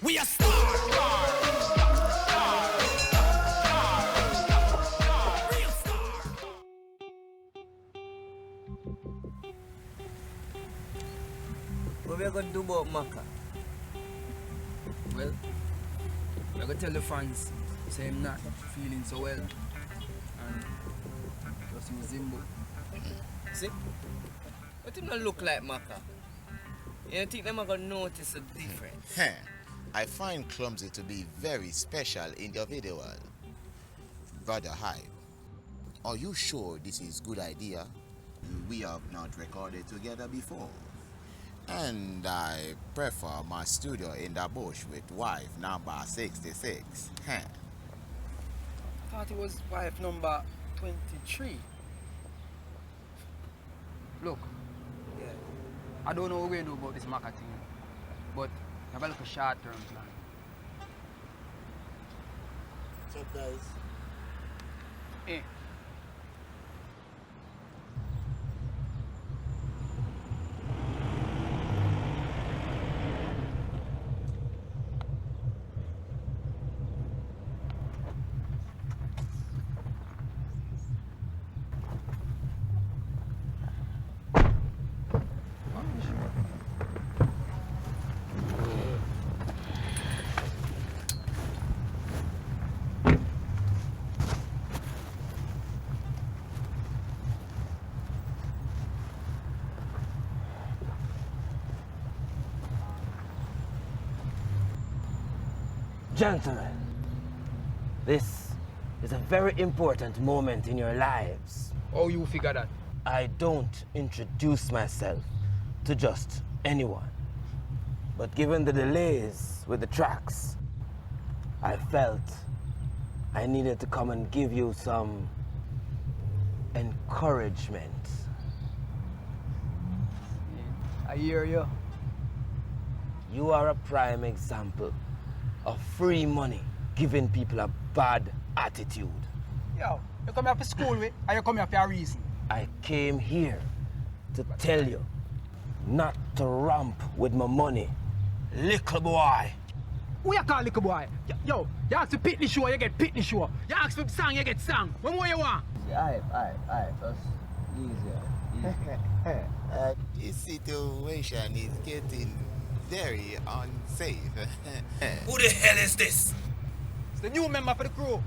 We are star. Real star. What we are going to do about Maka? Well, we're going to tell the fans, say him not feeling so well. And just use Zimbo. See? But him not look like Maka. You don't think them are going to notice the difference? I find Clumsy to be very special individual. Brother Hype, are you sure this is good idea? We have not recorded together before. And I prefer my studio in the bush with wife number 66. Thought it was wife number 23. Look, yeah, I don't know what we know about this Maka thing, but I have a little short-term plan. What's up, guys? Eh. Gentlemen, this is a very important moment in your lives. How you figure that? I don't introduce myself to just anyone. But given the delays with the tracks, I felt I needed to come and give you some encouragement. I hear you. You are a prime example of free money giving people a bad attitude. Yo, you come here for school with, or you come here for a reason? I came here to tell you not to ramp with my money, little boy. Who you call little boy? Yo, you ask for pitney show, you get pitney show. You ask for song, you get song. What more you want? Aye, just easier. This situation is getting very unsafe. Who the hell is this? It's the new member for the crew.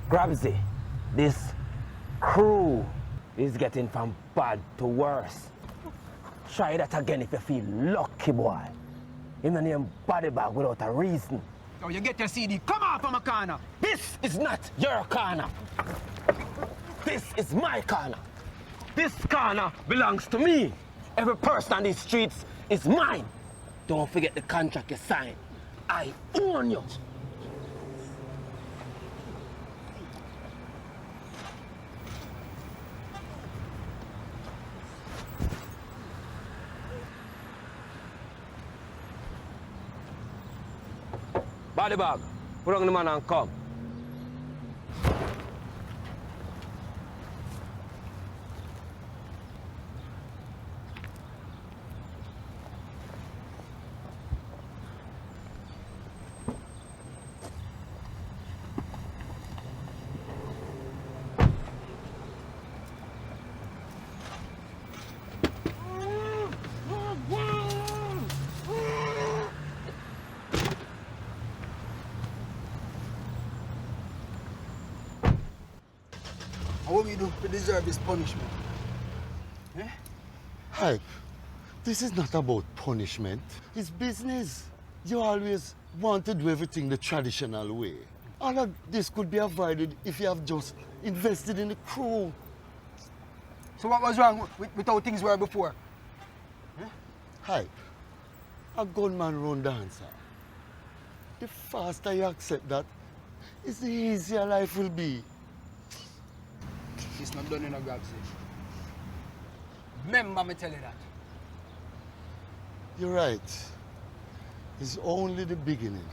Grabsy, this crew is getting from bad to worse. Try that again if you feel lucky, boy. You don't name body bag without a reason. Yo, you get your CD, come off from my corner. This is not your corner. This is my corner. This corner belongs to me. Every person on these streets is mine. Don't forget the contract you signed. I own you. Body bag, put on the man and come. What we do to deserve this punishment? Eh? Hype, this is not about punishment. It's business. You always want to do everything the traditional way. All of this could be avoided if you have just invested in the crew. So what was wrong with how things were before? Eh? Hype, a gunman run dancer. The faster you accept that, it's the easier life will be. It's not done in a grab session. Remember me tell you that. You're right. It's only the beginning.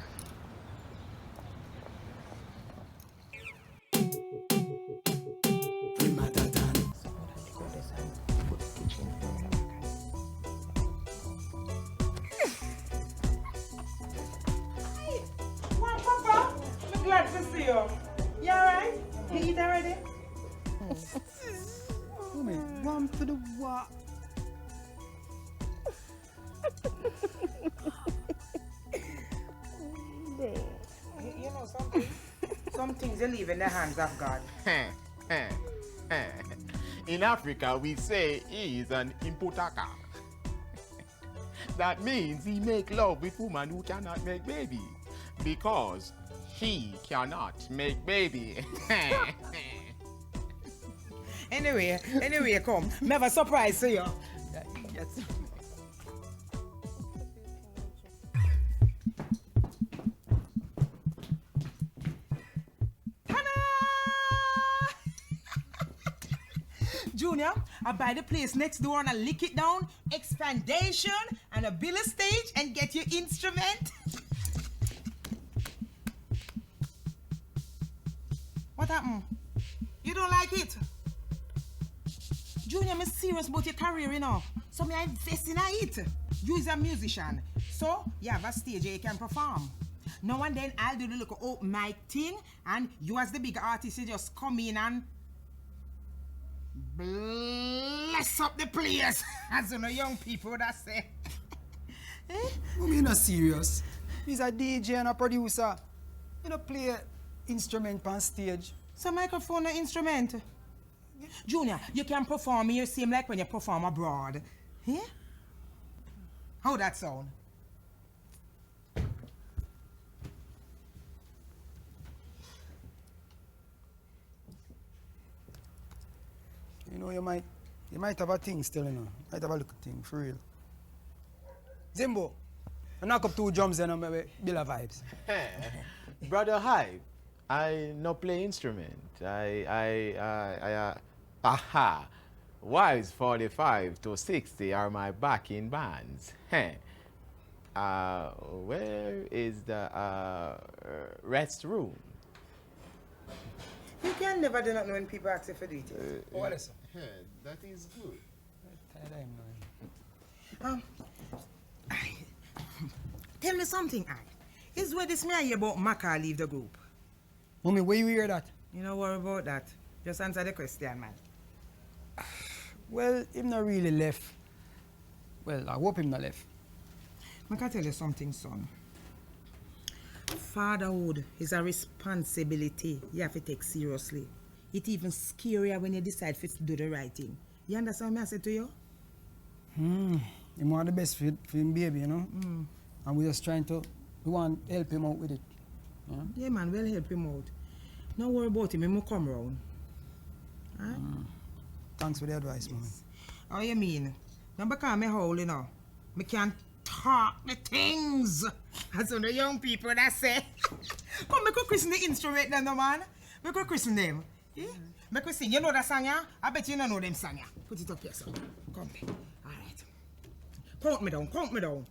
you? You alright? You eat already? Woman, warm to the what? You know something? Some things you leave in the hands of God. In Africa, we say he is an imputaka. That means he make love with woman who cannot make baby. Because he cannot make baby. Anyway, come. Me have a surprise to you. Yes. Junior, I buy the place next door and I lick it down, expandation, and I build a stage and get your instrument. What happened? You don't like it? Junior, I'm serious about your career, you know. So me invest in it. You is a musician, so you have a stage where you can perform. Now and then I'll do the little open mic thing, and you as the big artist, you just come in and bless up the place, as you know young people that say. Eh? I'm not serious. He's a DJ and a producer. You don't play instrument on stage. So microphone an instrument. Junior, you can perform here same like when you perform abroad. Yeah? How that sound? You know, you might have a thing still, you know. Might have a little thing, for real. Zimbo, I knock up 2 drums and maybe build a vibes. Brother Hype, I no play instrument. Aha. Wise 45 to 60 are my backing bands. Where is the restroom? You can never do not know when people ask you for do it. What is it? That is good. Tell me something, Is where this me I hear about Maka leave the group? Mommy, where you hear that? You don't worry about that. Just answer the question, man. Well, him not really left. Well, I hope him not left. I can tell you something, son. Fatherhood is a responsibility you have to take seriously. It's even scarier when you decide to do the right thing. You understand what I said to you? He want the best for him baby, you know? And we're just trying to, we want to help him out with it. You know? Yeah, man, we'll help him out. Don't worry about him, he will come round. Right? Thanks for the advice, man. How you mean? Don't become me whole, you know. Me can't talk the things. As some of the young people that say. Come, me could christen the instrument then, no, man. Me could christen them. Yeah? Me could sing. You know that song, yeah? I bet you don't know them song, yeah? Put it up here, son. Come. All right. Count me down, count me down.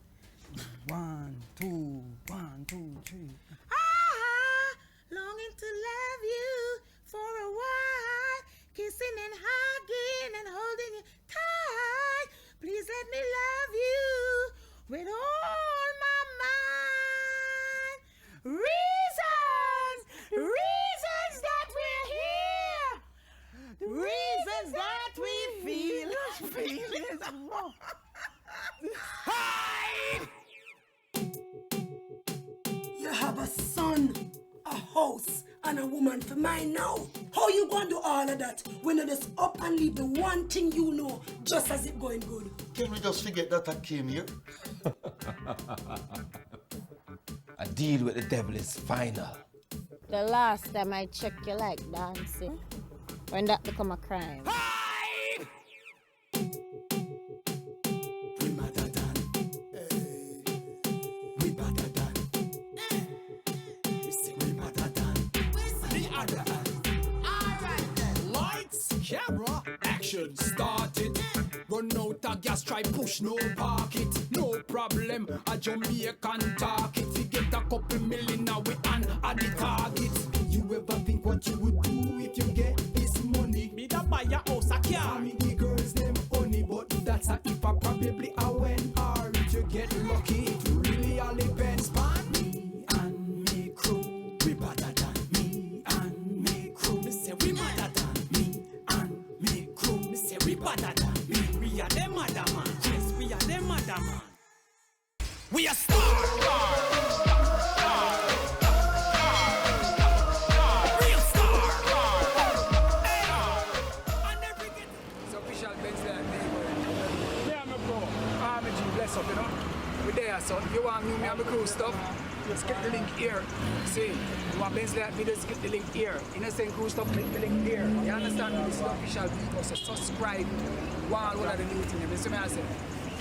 1, 2, 1, 2, 3. Longing to love you for a while, kissing and hugging and holding you tight. Please let me love you with all my mind. Reasons that we're here. Reasons that we feel. Feelings. Hide! You have a son, a house, and a woman for mine now. How you gonna do all of that when you just up and leave the one thing you know just as it going good? Can we just forget that I came here? A deal with the devil is final. The last time I checked you like dancing, when that become a crime. Hide! Camera, action started. Run out of gas, try push, no park it. No problem, a Jamaican talk it. We get a couple million now we on at the target. You ever think what you would do if you get this money? Me da buy a house, a car. Me the girls them honey, but that's a if I probably a when. Or if you get lucky, it really all depends on me and me crew. We better than me man. We are star. Real star. And everything. It's official Benzly Hype Stars. Yeah, my bro. I'm a G, bless up, you know. We're there, so if you want Me and Mi Kru stuff, just get the link here. See, you want Benzly Hype videos, get the link here. Innocent Kru stuff, get the link here. You understand? This is the official video, so subscribe. One of the new things. You see me, I say,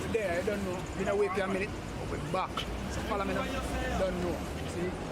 we're there, I don't know. You know, wait for a minute, but we're back. So follow me now. Don't know. See?